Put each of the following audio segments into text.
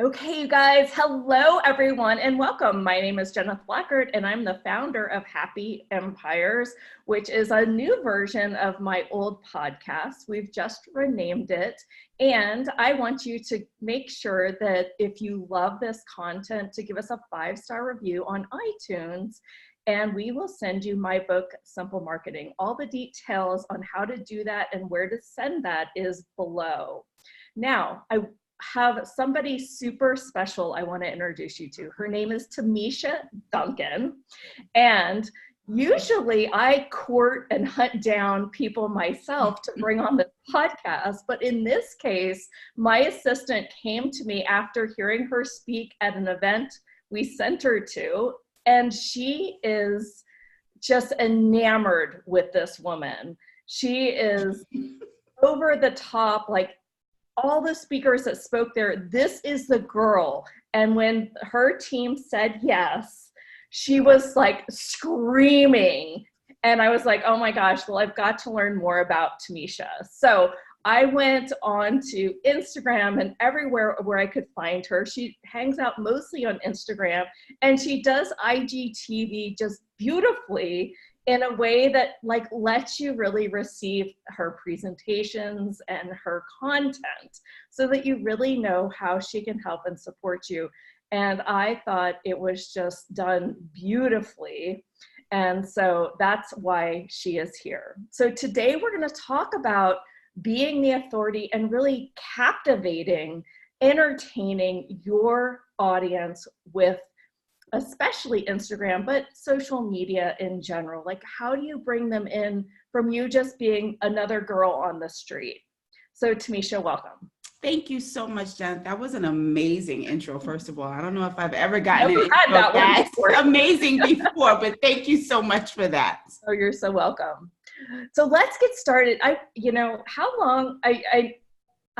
Okay, you guys, hello everyone and welcome. My name is Jennifer Blackard and I'm the founder of Happy Empires, which is a new version of my old podcast. We've just renamed it, and I want you to make sure that if you love this content to give us a 5-star review on iTunes, and we will send you my book, Simple Marketing. All the details on how to do that and where to send that is below. Now, I have somebody super special I want to introduce you to. Her name is Timeesha Duncan. And usually I court and hunt down people myself to bring on this podcast. But in this case, my assistant came to me after hearing her speak at an event we sent her to. And she is just enamored with this woman. She is over the top, like, all the speakers that spoke there, this is the girl. And when her team said yes, she was like screaming. And I was like, oh my gosh, well, I've got to learn more about Timeesha. So I went on to Instagram and everywhere where I could find her. She hangs out mostly on Instagram, and she does IGTV just beautifully in a way that like lets you really receive her presentations and her content so that you really know how she can help and support you. And I thought it was just done beautifully. And so that's why she is here. So today we're going to talk about being the authority and really captivating, entertaining your audience with especially Instagram, but social media in general. Like, how do you bring them in from you just being another girl on the street? So Timeesha, welcome. Thank you so much, Jen. That was an amazing intro, first of all. I don't know if I've ever gotten an intro that's amazing before, but thank you so much for that. Oh, you're so welcome. So let's get started. How long,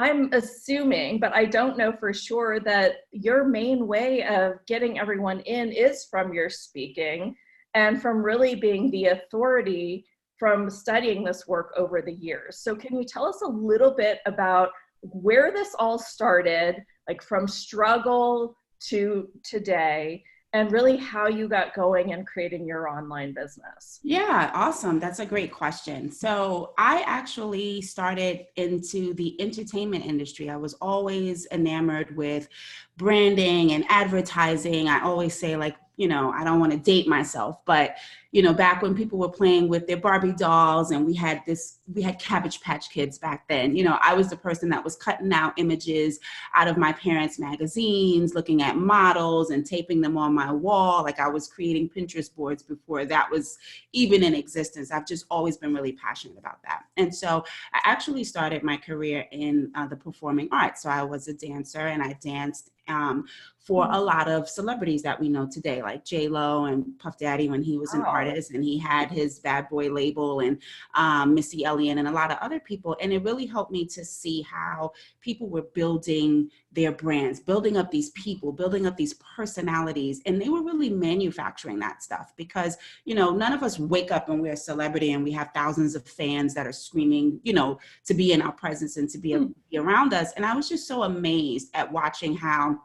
I'm assuming, but I don't know for sure, that your main way of getting everyone in is from your speaking and from really being the authority from studying this work over the years. So can you tell us a little bit about where this all started, like from struggle to today, and really how you got going and creating your online business? Yeah, awesome. That's a great question. So I actually started into the entertainment industry. I was always enamored with branding and advertising. I always say, like, I don't want to date myself, but back when people were playing with their Barbie dolls and we had Cabbage Patch Kids back then, I was the person that was cutting out images out of my parents' magazines, looking at models and taping them on my wall. Like, I was creating Pinterest boards before that was even in existence. I've just always been really passionate about that. And so I actually started my career in the performing arts. So I was a dancer, and I danced for a lot of celebrities that we know today, like J-Lo and Puff Daddy when he was an artist, and he had his Bad Boy label, and Missy Elliott and a lot of other people. And it really helped me to see how people were building their brands, building up these people, building up these personalities, and they were really manufacturing that stuff because, none of us wake up and we're a celebrity and we have thousands of fans that are screaming, to be in our presence and to be around us. And I was just so amazed at watching how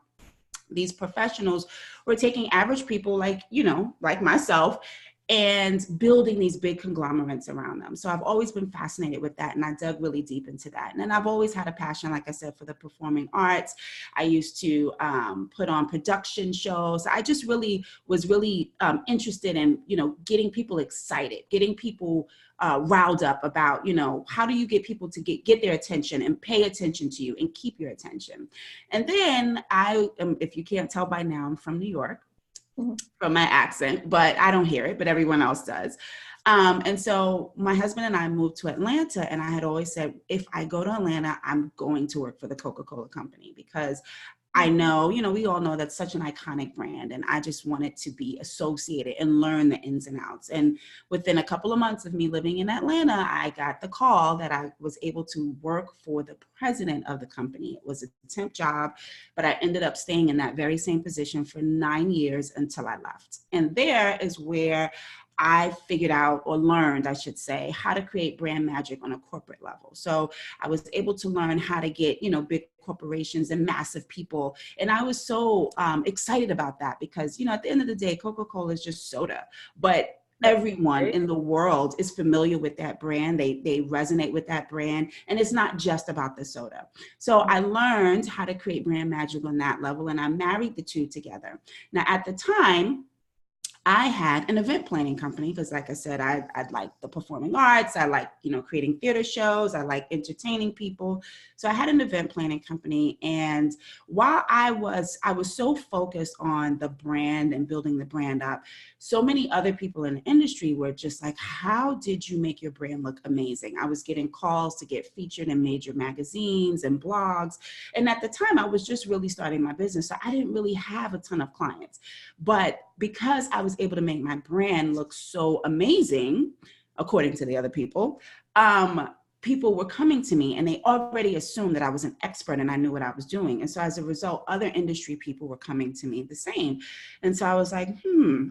these professionals were taking average people like myself and building these big conglomerates around them. So I've always been fascinated with that, and I dug really deep into that. And then I've always had a passion, like I said, for the performing arts. I used to put on production shows. I just was really interested in, getting people excited, getting people riled up about, how do you get people to get their attention and pay attention to you and keep your attention. And then if you can't tell by now, I'm from New York. From my accent, but I don't hear it, but everyone else does. And so my husband and I moved to Atlanta, and I had always said, if I go to Atlanta, I'm going to work for the Coca-Cola company, because I know, we all know that's such an iconic brand, and I just wanted to be associated and learn the ins and outs. And within a couple of months of me living in Atlanta, I got the call that I was able to work for the president of the company. It was a temp job, but I ended up staying in that very same position for 9 years until I left. And there is where I figured out, or learned, I should say, how to create brand magic on a corporate level. So I was able to learn how to get, big corporations and massive people. And I was so excited about that because, at the end of the day, Coca-Cola is just soda, but everyone in the world is familiar with that brand. They resonate with that brand. And it's not just about the soda. So I learned how to create brand magic on that level, and I married the two together. Now, at the time, I had an event planning company because, like I said, I like the performing arts. I like, creating theater shows. I like entertaining people. So I had an event planning company. And while I was so focused on the brand and building the brand up, so many other people in the industry were just like, how did you make your brand look amazing? I was getting calls to get featured in major magazines and blogs. And at the time, I was just really starting my business. So I didn't really have a ton of clients. But because I was able to make my brand look so amazing, according to the other people, people were coming to me and they already assumed that I was an expert and I knew what I was doing. And so as a result, other industry people were coming to me the same. And so I was like,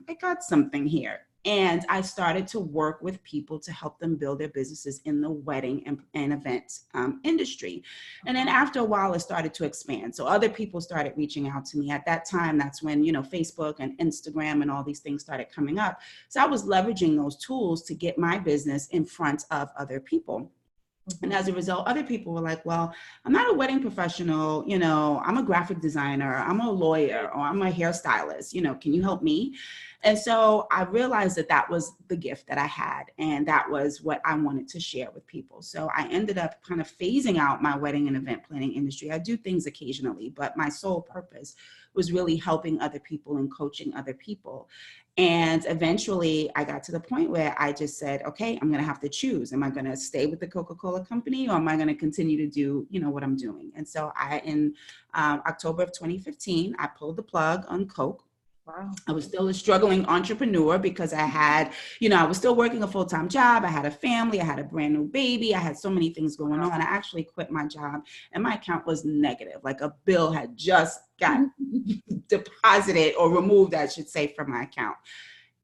I got something here. And I started to work with people to help them build their businesses in the wedding and event industry. And then after a while, it started to expand. So other people started reaching out to me. At that time, that's when, Facebook and Instagram and all these things started coming up. So I was leveraging those tools to get my business in front of other people. And as a result, other people were like, well, I'm not a wedding professional, I'm a graphic designer, I'm a lawyer, or I'm a hairstylist, can you help me? And so I realized that that was the gift that I had, and that was what I wanted to share with people. So I ended up kind of phasing out my wedding and event planning industry. I do things occasionally, but my sole purpose was really helping other people and coaching other people. And eventually I got to the point where I just said, okay, I'm going to have to choose. Am I going to stay with the Coca-Cola company, or am I going to continue to do, what I'm doing? And so in October of 2015, I pulled the plug on Coke. Wow. I was still a struggling entrepreneur because I had, I was still working a full-time job. I had a family. I had a brand new baby. I had so many things going on. I actually quit my job and my account was negative. Like a bill had just got deposited or removed, I should say, from my account.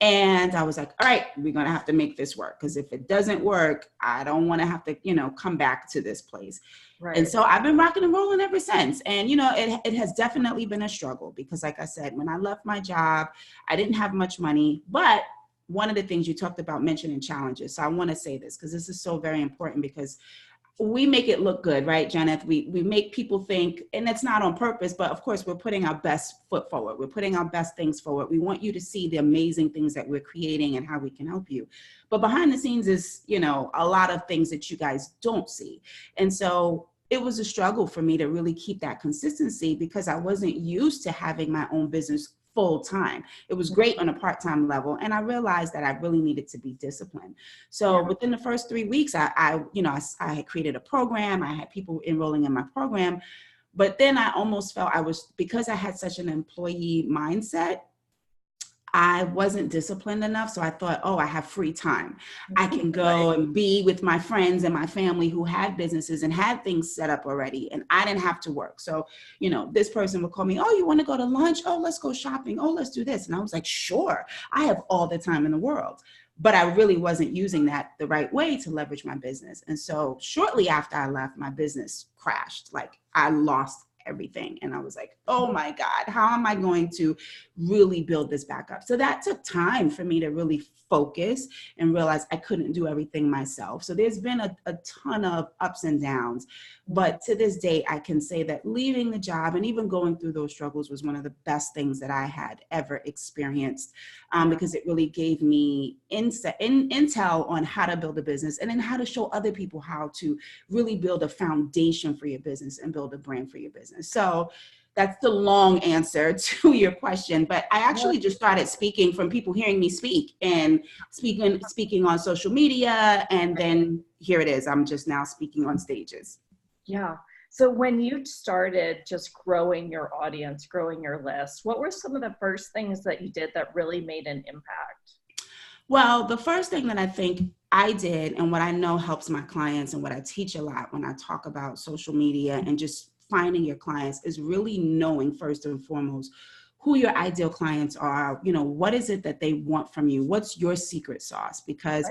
And I was like, all right, we're going to have to make this work. Because if it doesn't work, I don't want to have to, come back to this place. Right. And so I've been rocking and rolling ever since. And, it has definitely been a struggle because, like I said, when I left my job, I didn't have much money. But one of the things you talked about mentioning challenges. So I want to say this because this is so very important, because we make it look good, right, Janet? We make people think, and it's not on purpose, but of course we're putting our best foot forward. We're putting our best things forward. We want you to see the amazing things that we're creating and how we can help you. But behind the scenes is, a lot of things that you guys don't see. And so it was a struggle for me to really keep that consistency because I wasn't used to having my own business full time. It was great on a part-time level. And I realized that I really needed to be disciplined. So within the first 3 weeks, I had created a program. I had people enrolling in my program, but then I almost felt because I had such an employee mindset, I wasn't disciplined enough. So I thought, I have free time. I can go and be with my friends and my family who had businesses and had things set up already. And I didn't have to work. So, this person would call me, oh, you want to go to lunch? Oh, let's go shopping. Oh, let's do this. And I was like, sure, I have all the time in the world. But I really wasn't using that the right way to leverage my business. And so shortly after I left, my business crashed. Like I lost everything. And I was like, oh my God, how am I going to really build this back up? So that took time for me to really focus and realize I couldn't do everything myself. So there's been a ton of ups and downs. But to this day, I can say that leaving the job and even going through those struggles was one of the best things that I had ever experienced, because it really gave me intel on how to build a business and then how to show other people how to really build a foundation for your business and build a brand for your business. So that's the long answer to your question, but I actually just started speaking from people hearing me speak and speaking on social media. And then here it is. I'm just now speaking on stages. Yeah. So when you started just growing your audience, growing your list, what were some of the first things that you did that really made an impact? Well, the first thing that I think I did, and what I know helps my clients and what I teach a lot when I talk about social media and just finding your clients, is really knowing first and foremost who your ideal clients are, what is it that they want from you? What's your secret sauce? Because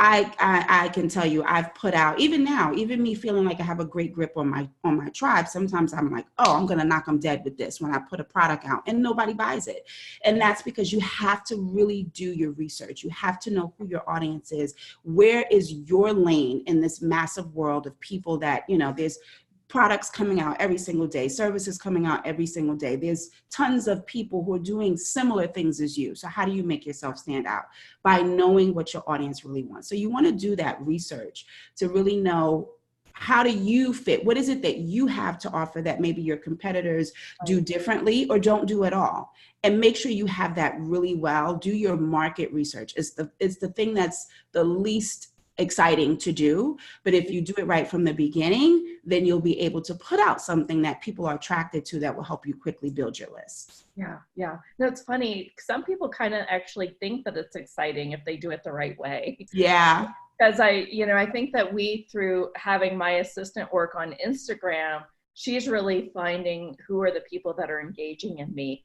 I can tell you, I've put out, even now, even me feeling like I have a great grip on my tribe. Sometimes I'm like, oh, I'm going to knock them dead with this when I put a product out and nobody buys it. And that's because you have to really do your research. You have to know who your audience is. Where is your lane in this massive world of people that, there's products coming out every single day, services coming out every single day. There's tons of people who are doing similar things as you. So how do you make yourself stand out? By knowing what your audience really wants. So you want to do that research to really know, how do you fit? What is it that you have to offer that maybe your competitors do differently or don't do at all? And make sure you have that really well. Do your market research. It's the thing that's the least exciting to do, but if you do it right from the beginning, then you'll be able to put out something that people are attracted to that will help you quickly build your list. Yeah. No, it's funny. Some people kind of actually think that it's exciting if they do it the right way. Yeah. Because I think that through having my assistant work on Instagram, she's really finding who are the people that are engaging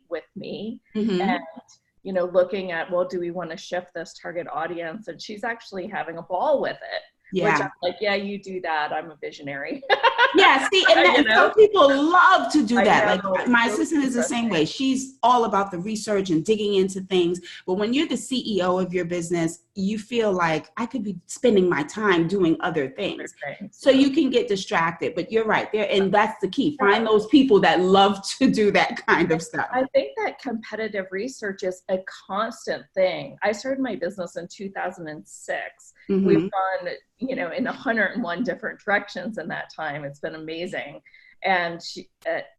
with me. Mm-hmm. And looking at, well, do we want to shift this target audience? And she's actually having a ball with it. Yeah. Which I'm like, yeah, you do that. I'm a visionary. Yeah, see, and some people love to do that. Like my assistant is the same way. She's all about the research and digging into things. But when you're the CEO of your business, you feel like I could be spending my time doing other things. So you can get distracted. But you're right there. And that's the key. Find those people that love to do that kind of stuff. I think that competitive research is a constant thing. I started my business in 2006. Mm-hmm. We've gone, in 101 different directions in that time. It's been amazing. And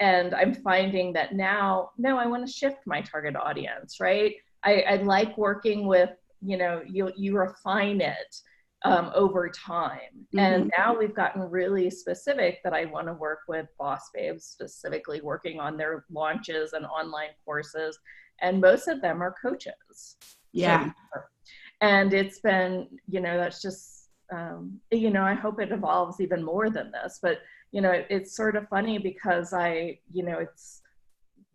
I'm finding that now I want to shift my target audience, right? I like working with, you refine it over time. Mm-hmm. And now we've gotten really specific that I want to work with boss babes, specifically working on their launches and online courses. And most of them are coaches. Yeah. And it's been, that's just, I hope it evolves even more than this, but, it's sort of funny because it's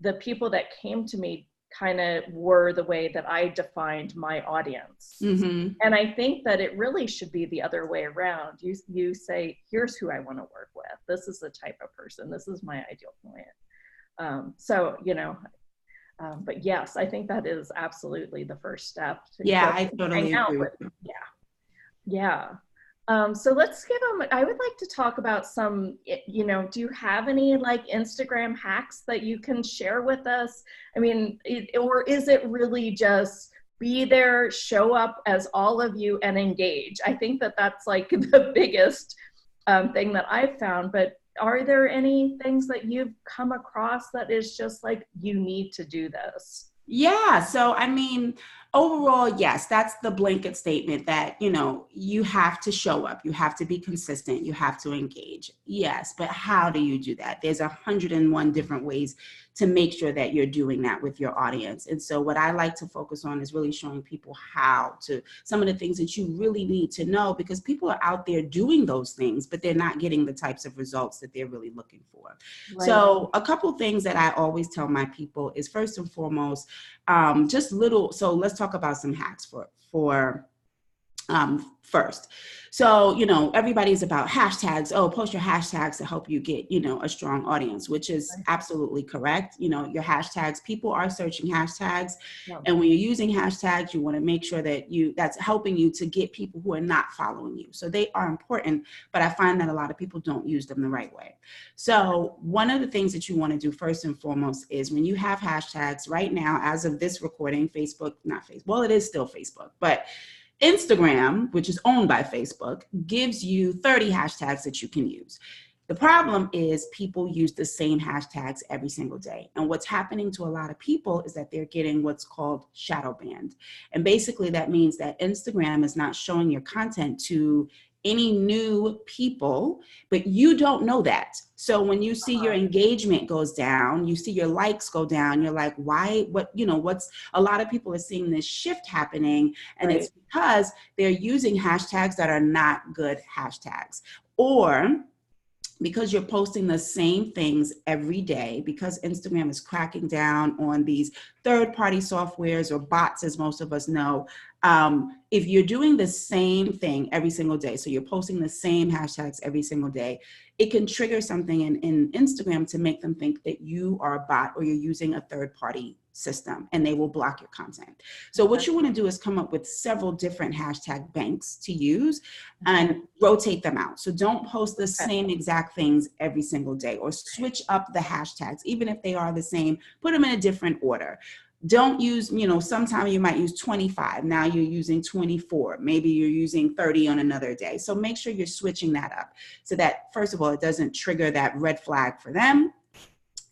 the people that came to me kind of were the way that I defined my audience. Mm-hmm. And I think that it really should be the other way around. You say, here's who I want to work with. This is the type of person. This is my ideal client. But yes, I think that is absolutely the first step. I totally agree with you. Yeah. So let's I would like to talk about some, do you have any like Instagram hacks that you can share with us? I mean, or is it really just be there, show up as all of you and engage? I think that that's like the biggest thing that I've found, but are there any things that you've come across that is just like, you need to do this? Yeah. So, I mean, overall, yes, that's the blanket statement that, you have to show up. You have to be consistent. You have to engage. Yes. But how do you do that? There's 101 different ways to make sure that you're doing that with your audience. And so what I like to focus on is really showing people some of the things that you really need to know, because people are out there doing those things, but they're not getting the types of results that they're really looking for. Right. So a couple things that I always tell my people is, first and foremost, so let's talk about some hacks for first. So, everybody's about hashtags. Oh, post your hashtags to help you get, a strong audience, which is absolutely correct. Your hashtags, people are searching hashtags. Yeah. And when you're using hashtags, you want to make sure that that's helping you to get people who are not following you. So they are important, but I find that a lot of people don't use them the right way. So one of the things that you want to do first and foremost is, when you have hashtags right now, as of this recording, it is still Facebook, but Instagram, which is owned by Facebook, gives you 30 hashtags that you can use. The problem is people use the same hashtags every single day. And what's happening to a lot of people is that they're getting what's called shadow banned. And basically that means that Instagram is not showing your content to any new people, but you don't know that. So when you see your engagement goes down, you see your likes go down, you're like, why, a lot of people are seeing this shift happening, and It's because they're using hashtags that are not good hashtags. Or because you're posting the same things every day, because Instagram is cracking down on these third-party softwares or bots, as most of us know, if you're doing the same thing every single day, so you're posting the same hashtags every single day, it can trigger something in Instagram to make them think that you are a bot or you're using a third-party system, and they will block your content. So what you want to do is come up with several different hashtag banks to use and rotate them out. So don't post the same exact things every single day, or switch up the hashtags. Even if they are the same, put them in a different order. Don't use, sometimes you might use 25. Now you're using 24. Maybe you're using 30 on another day. So make sure you're switching that up so that, first of all, it doesn't trigger that red flag for them.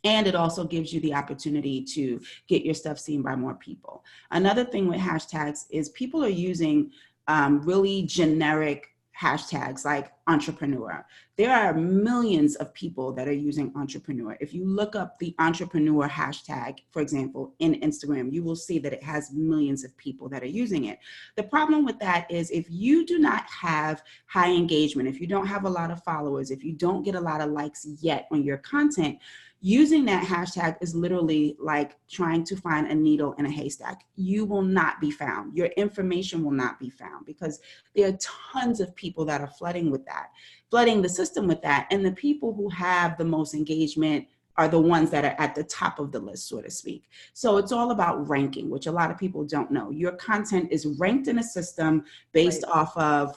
And it also gives you the opportunity to get your stuff seen by more people. Another thing with hashtags is people are using really generic hashtags like entrepreneur. There are millions of people that are using entrepreneur. If you look up the entrepreneur hashtag, for example, in Instagram, you will see that it has millions of people that are using it. The problem with that is if you do not have high engagement, if you don't have a lot of followers, if you don't get a lot of likes yet on your content, using that hashtag is literally like trying to find a needle in a haystack. You will not be found. Your information will not be found because there are tons of people that are flooding the system with that. And the people who have the most engagement are the ones that are at the top of the list, so to speak. So it's all about ranking, which a lot of people don't know. Your content is ranked in a system based off of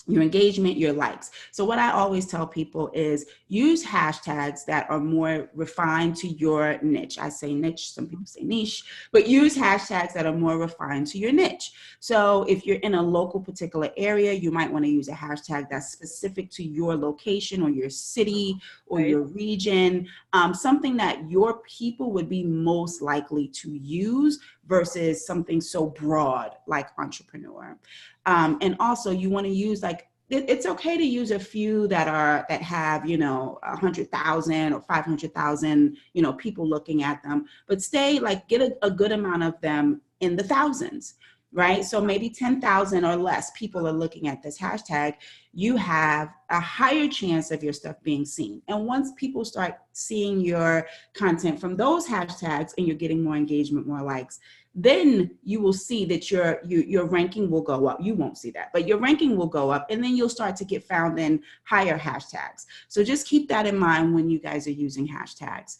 your engagement, your likes. So what I always tell people is use hashtags that are more refined to your niche. I say niche, some people say niche, but use hashtags that are more refined to your niche. So if you're in a local particular area, you might want to use a hashtag that's specific to your location or your city or your region, something that your people would be most likely to use versus something so broad like entrepreneur. And also you want to use it's okay to use a few that have 100,000 or 500,000 people looking at them, but get a good amount of them in the thousands, right? So maybe 10,000 or less people are looking at this hashtag. You have a higher chance of your stuff being seen. And once people start seeing your content from those hashtags and you're getting more engagement, more likes, then you will see that your ranking will go up. You won't see that, but your ranking will go up, and then you'll start to get found in higher hashtags. So just keep that in mind when you guys are using hashtags.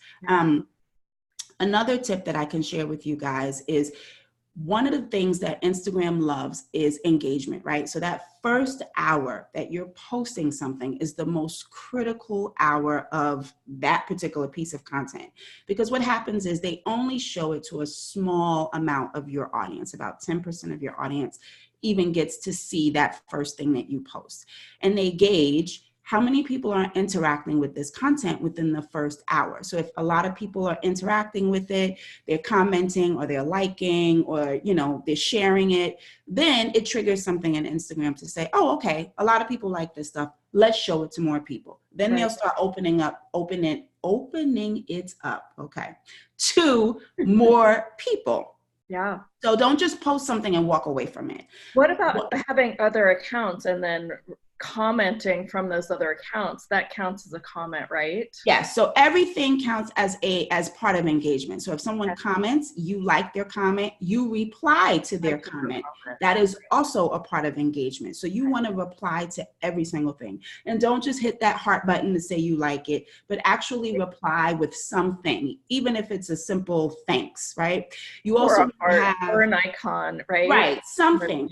Another tip that I can share with you guys is one of the things that Instagram loves is engagement, right? So that first hour that you're posting something is the most critical hour of that particular piece of content. Because what happens is they only show it to a small amount of your audience. About 10% of your audience even gets to see that first thing that you post. And they gauge how many people are interacting with this content within the first hour. So if a lot of people are interacting with it, they're commenting or they're liking or, they're sharing it, then it triggers something in Instagram to say, oh, okay, a lot of people like this stuff. Let's show it to more people. Then they'll start opening it up, okay, to more people. Yeah. So don't just post something and walk away from it. What about having other accounts and then commenting from those other accounts? That counts as a comment, right? Yes. So everything counts as part of engagement. So if someone comments, you like their comment, you reply to their comment. That is also a part of engagement. So you want to reply to every single thing, and don't just hit that heart button to say you like it, but actually reply with something, even if it's a simple thanks, right? You also or an icon, right? Right. Something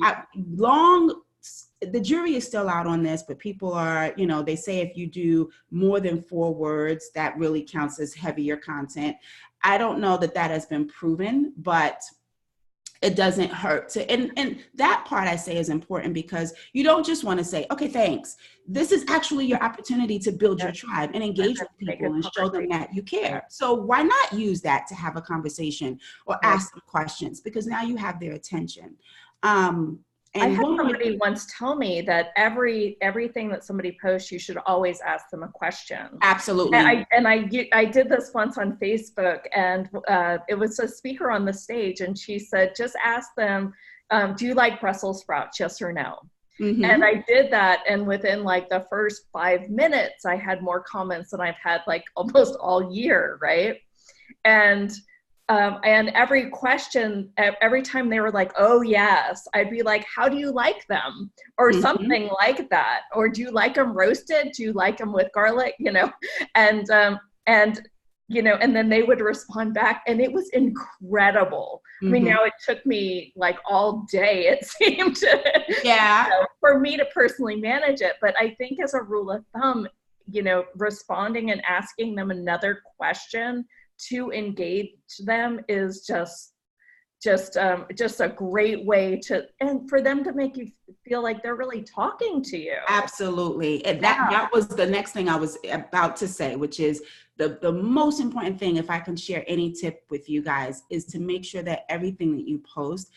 the jury is still out on this, but people are, they say if you do more than 4 words, that really counts as heavier content. I don't know that has been proven, but it doesn't hurt to, and that part I say is important because you don't just want to say, okay, thanks. This is actually your opportunity to build your tribe and engage with people and show them that you care. So why not use that to have a conversation or ask them questions, because now you have their attention. I had somebody once tell me that everything that somebody posts, you should always ask them a question. Absolutely. And I did this once on Facebook, and it was a speaker on the stage, and she said, just ask them, do you like Brussels sprouts, yes or no? And Mm-hmm. I did that, and within like the first 5 minutes, I had more comments than I've had like almost all year, right? And every question, every time they were like, "Oh yes," I'd be like, "How do you like them?" Or Mm-hmm. something like that. Or do you like them roasted? Do you like them with garlic? And and and then they would respond back, and it was incredible. I mean, Mm-hmm. now it took me like all day, it seemed, Yeah. for me to personally manage it. But I think as a rule of thumb, responding and asking them another question to engage them is just a great way to, and for them to make you feel like they're really talking to you. Absolutely. And that Yeah. that was the next thing I was about to say, which is the most important thing, if I can share any tip with you guys, is to make sure that everything that you post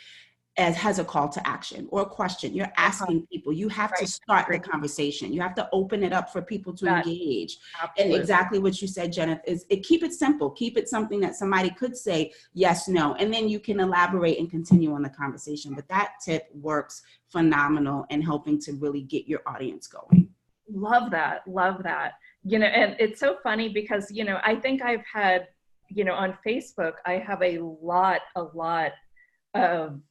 has a call to action or a question. You're Uh-huh. asking people. You have to Right. start the Great. conversation. You have to open it up for people to That engage. And absolutely. exactly what you said, Jennifer, is keep it simple. Keep it something that somebody could say yes, no, and then you can elaborate and continue on the conversation. But that tip works phenomenal in helping to really get your audience going. Love that. Love that. And it's so funny because, I think I've had, on Facebook, I have a lot of,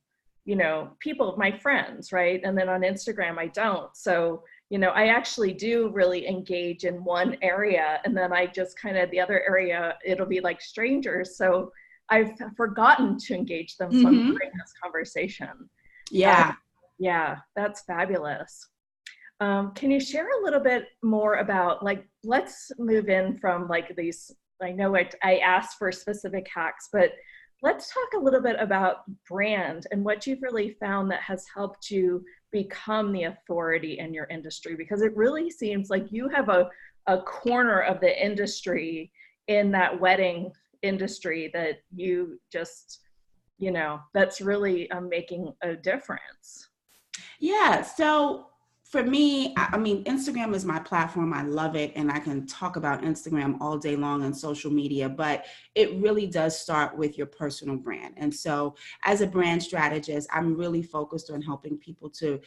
people, my friends, right? And then on Instagram, I don't. So, I actually do really engage in one area, and then I just kind of, the other area, it'll be like strangers. So I've forgotten to engage them. So I'm Mm-hmm. having this conversation. Uh, Yeah. yeah, that's fabulous. Can you share a little bit more about, like, let's move in from like these, I know I asked for specific hacks, but let's talk a little bit about brand and what you've really found that has helped you become the authority in your industry, because it really seems like you have a corner of the industry in that wedding industry that you just, that's really making a difference. Yeah. So for me, I mean, Instagram is my platform. I love it. And I can talk about Instagram all day long on social media, but it really does start with your personal brand. And so as a brand strategist, I'm really focused on helping people to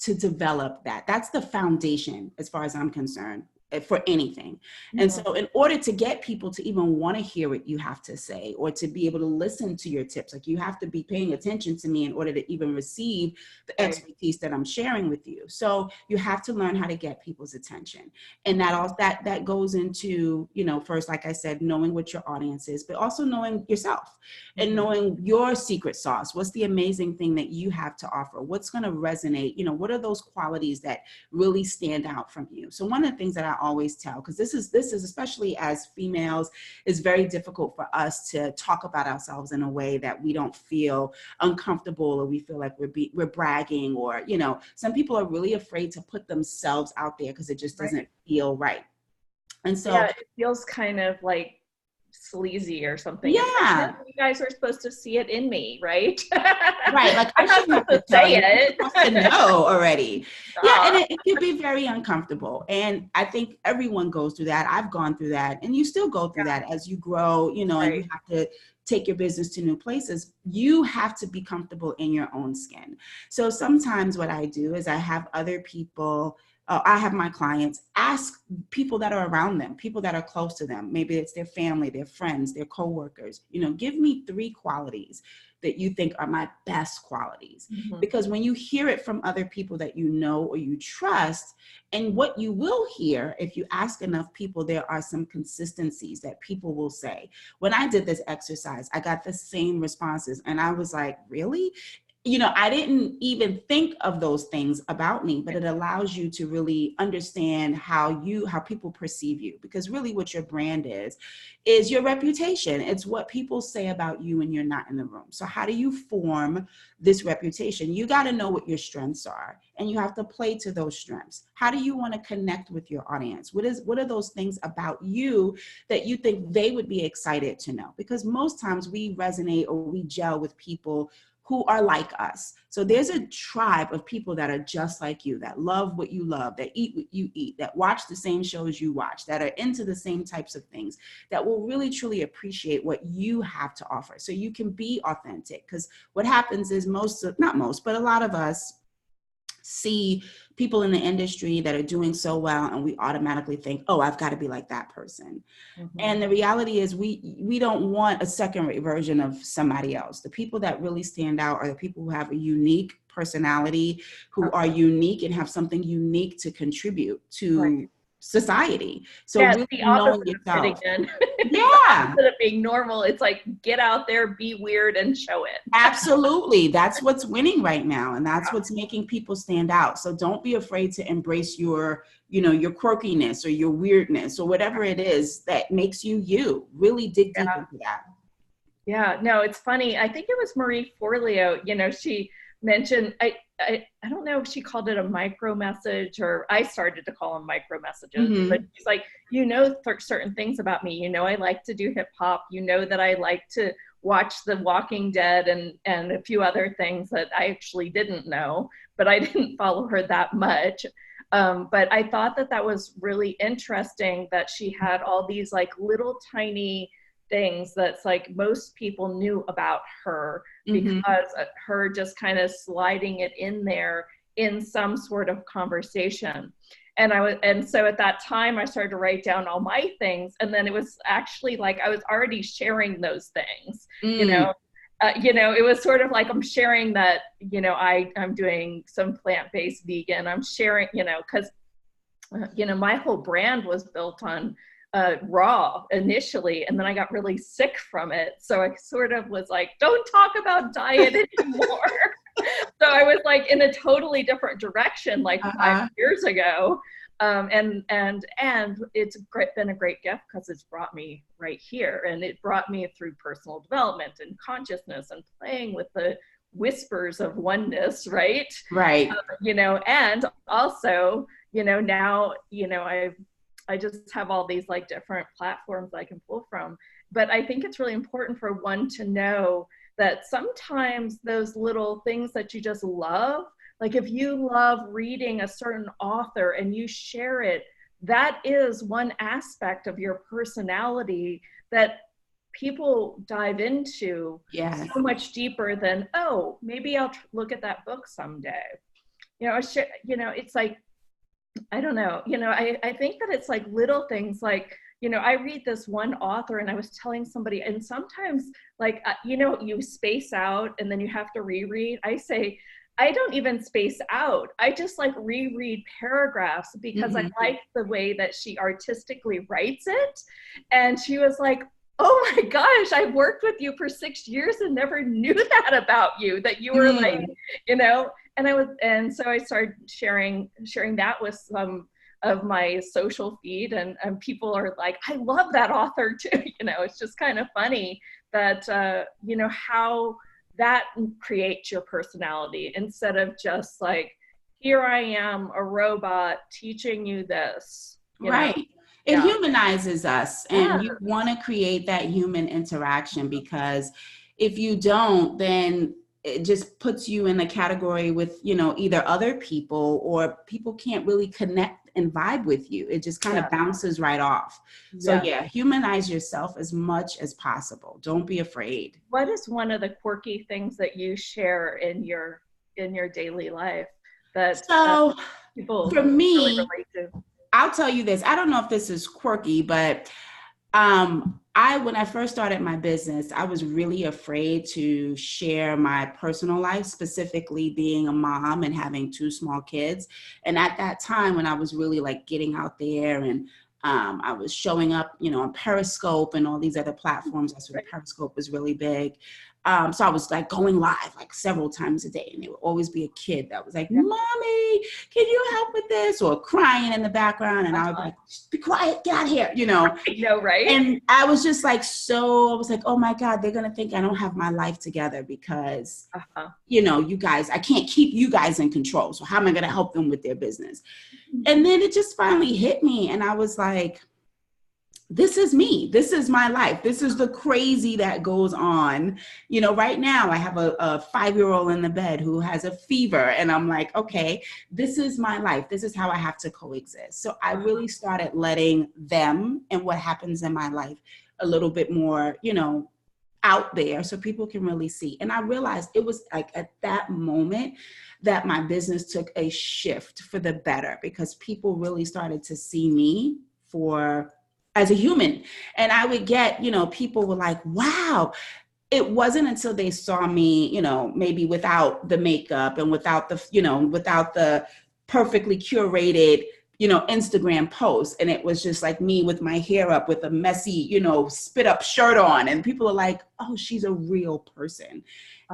develop that. That's the foundation as far as I'm concerned for anything. And Mhm. so in order to get people to even want to hear what you have to say or to be able to listen to your tips, like you have to be paying attention to me in order to even receive the Right. expertise that I'm sharing with you. So you have to learn how to get people's attention. And that goes into, first, like I said, knowing what your audience is, but also knowing yourself and Mhm. knowing your secret sauce. What's the amazing thing that you have to offer? What's going to resonate? What are those qualities that really stand out from you? So one of the things that I always tell, because this is especially as females, is very difficult for us to talk about ourselves in a way that we don't feel uncomfortable or we feel like we're bragging, or some people are really afraid to put themselves out there because it just doesn't Right. feel right. And Yeah, so it feels kind of like sleazy or something. It's like, no, yeah. you guys are supposed to see it in me, right? Right. Like I'm I not shouldn't have supposed to to tell say you. You're it. supposed to know already. Yeah. And Aw, it can be very uncomfortable. And I think everyone goes through that. I've gone through that. And you still go through that as you grow, and right. you have to take your business to new places. You have to be comfortable in your own skin. So sometimes what I do is I have other people, I have my clients ask people that are around them, people that are close to them. Maybe it's their family, their friends, their coworkers, give me 3 qualities that you think are my best qualities. Mhm. Because when you hear it from other people that you know or you trust, and what you will hear if you ask enough people, there are some consistencies that people will say. When I did this exercise, I got the same responses. And I was like, really? I didn't even think of those things about me, but it allows you to really understand how people perceive you, because really what your brand is your reputation. It's what people say about you when you're not in the room. So how do you form this reputation? You got to know what your strengths are, and you have to play to those strengths. How do you want to connect with your audience? What are those things about you that you think they would be excited to know? Because most times we resonate or we gel with people who are like us. So there's a tribe of people that are just like you, that love what you love, that eat what you eat, that watch the same shows you watch, that are into the same types of things, that will really truly appreciate what you have to offer. So you can be authentic. Because what happens is not most, but a lot of us, see people in the industry that are doing so well, and we automatically think, oh, I've got to be like that person. And the reality is we don't want a second-rate version of somebody else. The people that really stand out are the people who have a unique personality, who are unique and have something unique to contribute to society. So yeah, really it's the knowing opposite of fitting yourself. in. Yeah. Instead of being normal, it's like, get out there, be weird, and show it. Absolutely. That's what's winning right now. And that's what's making people stand out. So don't be afraid to embrace your, your quirkiness or your weirdness or whatever it is that makes you you. Really dig deep into that. Yeah, no, it's funny. I think it was Marie Forleo, she mentioned, I don't know if she called it a micro message, or I started to call them micro messages, but she's like, certain things about me. I like to do hip hop. That I like to watch The Walking Dead and a few other things that I actually didn't know, but I didn't follow her that much. But I thought that was really interesting that she had all these like little tiny things that's like most people knew about her because her just kind of sliding it in there in some sort of conversation. And so at that time I started to write down all my things, and then it was actually like I was already sharing those things. It was sort of like I'm sharing that I'm doing some plant-based vegan. I'm sharing because my whole brand was built on raw initially, and then I got really sick from it. So I sort of was like, don't talk about diet anymore. So I was like in a totally different direction, like 5 years ago. And it's been a great gift because it's brought me right here, and it brought me through personal development and consciousness and playing with the whispers of oneness, right? And also, now, I just have all these like different platforms I can pull from. But I think it's really important for one to know that sometimes those little things that you just love, like if you love reading a certain author and you share it, that is one aspect of your personality that people dive into so much deeper than, oh, maybe I'll look at that book someday. It's like, I don't know, I think that it's like little things like, I read this one author and I was telling somebody, and sometimes like, you space out and then you have to reread. I say, I don't even space out. I just like reread paragraphs because I like the way that she artistically writes it. And she was like, oh my gosh, I've worked with you for 6 years and never knew that about you, that you were like, and so I started sharing that with some of my social feed, and people are like, I love that author too. It's just kind of funny that, how that creates your personality instead of just like, here I am, a robot teaching you this. Right. It humanizes us, and you want to create that human interaction, because if you don't, then it just puts you in a category with, either other people, or people can't really connect and vibe with you. It just kind of bounces right off. So humanize yourself as much as possible. Don't be afraid. What is one of the quirky things that you share in your daily life that people for me, really relate to? I'll tell you this. I don't know if this is quirky, but when I first started my business, I was really afraid to share my personal life, specifically being a mom and having 2 small kids. And at that time, when I was really like getting out there, and I was showing up, on Periscope and all these other platforms. That's when Periscope was really big. So I was like going live like several times a day, and there would always be a kid that was like, Mommy, can you help with this? Or crying in the background. And I would be like, be quiet, get out here, Right? And I was just like, I was like, oh my God, they're going to think I don't have my life together because, you guys, I can't keep you guys in control. So how am I going to help them with their business? And then it just finally hit me. And I was like, this is me. This is my life. This is the crazy that goes on. Right now I have a 5-year-old in the bed who has a fever, and I'm like, okay, this is my life. This is how I have to coexist. So I really started letting them and what happens in my life a little bit more, out there so people can really see. And I realized it was like at that moment that my business took a shift for the better, because people really started to see me for as a human. And I would get, people were like, wow. It wasn't until they saw me, maybe without the makeup and without the perfectly curated, Instagram post. And it was just like me with my hair up with a messy, spit up shirt on. And people are like, oh, she's a real person.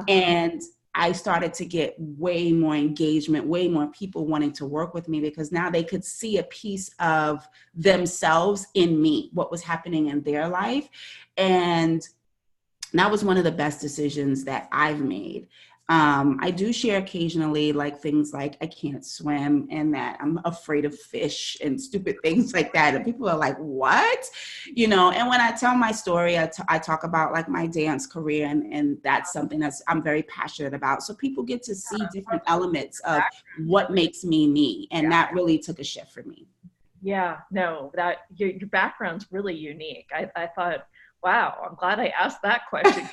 And I started to get way more engagement, way more people wanting to work with me, because now they could see a piece of themselves in me, what was happening in their life. And that was one of the best decisions that I've made. I do share occasionally like things like I can't swim and that I'm afraid of fish and stupid things like that. And people are like, what? And when I tell my story, I talk about like my dance career, and that's something I'm very passionate about. So people get to see different elements of what makes me me. And that really took a shift for me. Yeah, no, that your background's really unique. I thought, wow, I'm glad I asked that question.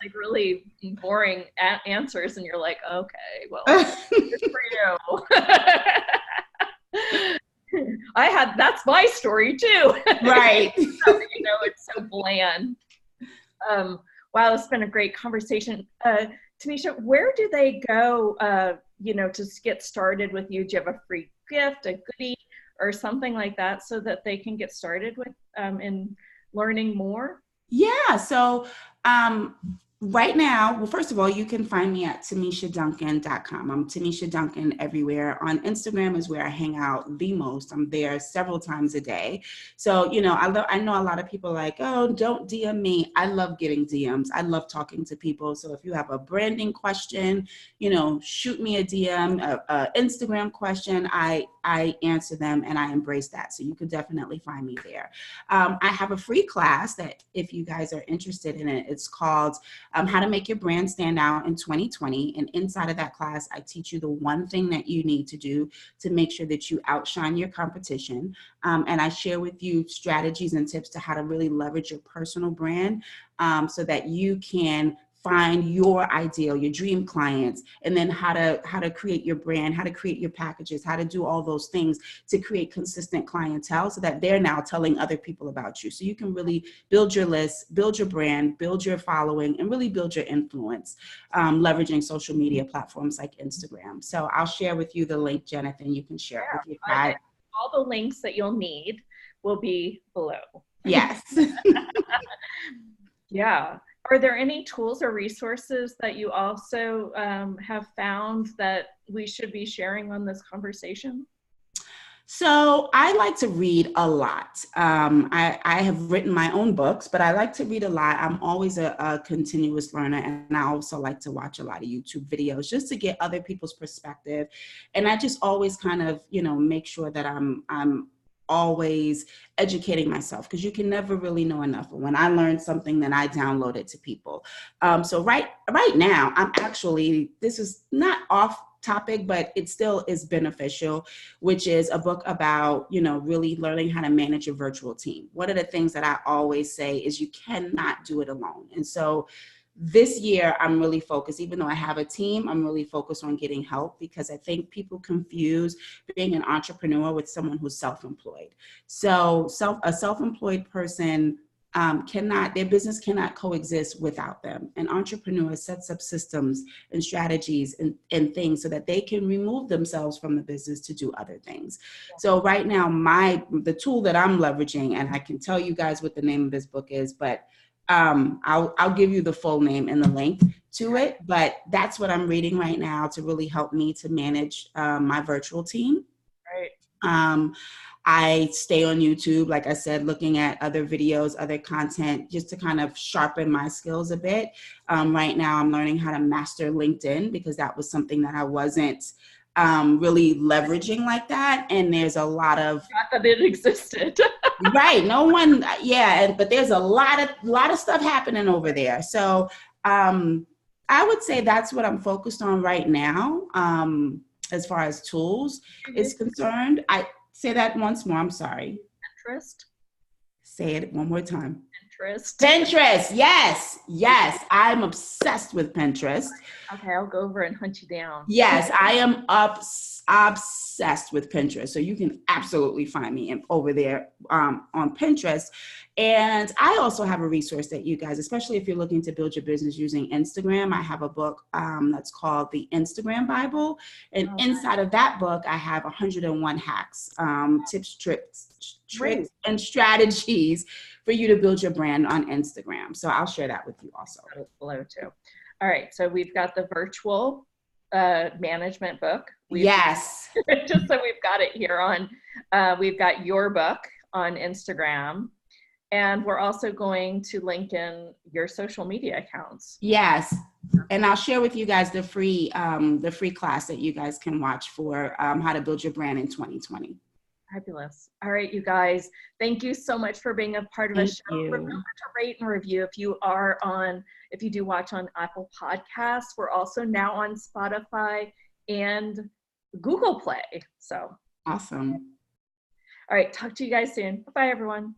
Like really boring answers, and you're like, okay, well, good for you. That's my story too. Right. It's so bland. Wow, it's been a great conversation. Timeesha, where do they go, to get started with you? Do you have a free gift, a goodie, or something like that, so that they can get started with in learning more? Yeah. So right now, well, first of all, you can find me at TimeeshaDuncan.com. I'm Timeesha Duncan everywhere. On Instagram is where I hang out the most. I'm there several times a day. So, I know a lot of people are like, oh, don't DM me. I love getting DMs. I love talking to people. So if you have a branding question, shoot me a DM, a Instagram question. I answer them, and I embrace that. So you could definitely find me there. I have a free class that if you guys are interested in it, it's called How to Make Your Brand Stand Out in 2020. And inside of that class, I teach you the one thing that you need to do to make sure that you outshine your competition. And I share with you strategies and tips to how to really leverage your personal brand so that you can find your ideal, your dream clients, and then how to create your brand, how to create your packages, how to do all those things to create consistent clientele so that they're now telling other people about you. So you can really build your list, build your brand, build your following, and really build your influence, leveraging social media platforms like Instagram. So I'll share with you the link, Jonathan. You can share it with your tribe. All the links that you'll need will be below. Yes. Yeah. Are there any tools or resources that you also have found that we should be sharing on this conversation? So I like to read a lot. I have written my own books, but I like to read a lot. I'm always a continuous learner, and I also like to watch a lot of YouTube videos just to get other people's perspective. And I just always kind of, make sure that I'm always educating myself, because you can never really know enough. But when I learn something, then I download it to people. So right now, I'm actually, this is not off topic, but it still is beneficial, which is a book about, really learning how to manage a virtual team. One of the things that I always say is you cannot do it alone. And so this year, I'm really focused, even though I have a team, I'm really focused on getting help, because I think people confuse being an entrepreneur with someone who's self-employed. So a self-employed person their business cannot coexist without them. An entrepreneur sets up systems and strategies and things so that they can remove themselves from the business to do other things. So right now, the tool that I'm leveraging, and I can tell you guys what the name of this book is, but I'll give you the full name and the link to it, but that's what I'm reading right now to really help me to manage my virtual team. Right. I stay on YouTube, like I said, looking at other videos, other content, just to kind of sharpen my skills a bit. Right now, I'm learning how to master LinkedIn, because that was something that I wasn't really leveraging like that. And there's a lot of not that it existed. Right. No one. But there's a lot of stuff happening over there. So I would say that's what I'm focused on right now. As far as tools is concerned, I say that once more. I'm sorry. Pinterest. Say it one more time. Pinterest? Pinterest, yes, yes. I'm obsessed with Pinterest. Okay, I'll go over and hunt you down. Yes, I am obsessed with Pinterest. So you can absolutely find me over there on Pinterest. And I also have a resource that you guys, especially if you're looking to build your business using Instagram, I have a book that's called the Instagram Bible. And inside of that book, I have 101 hacks, tips, tricks, and strategies for you to build your brand on Instagram. So I'll share that with you also. Below too. All right, so we've got the virtual management book. Yes. Just so we've got it here on, we've got your book on Instagram, and we're also going to link in your social media accounts. Yes, and I'll share with you guys the free class that you guys can watch for how to build your brand in 2020. Fabulous. All right, you guys, thank you so much for being a part of the show. Remember to rate and review if you do watch on Apple Podcasts. We're also now on Spotify and Google Play. So awesome. All right, talk to you guys soon. Bye-bye, everyone.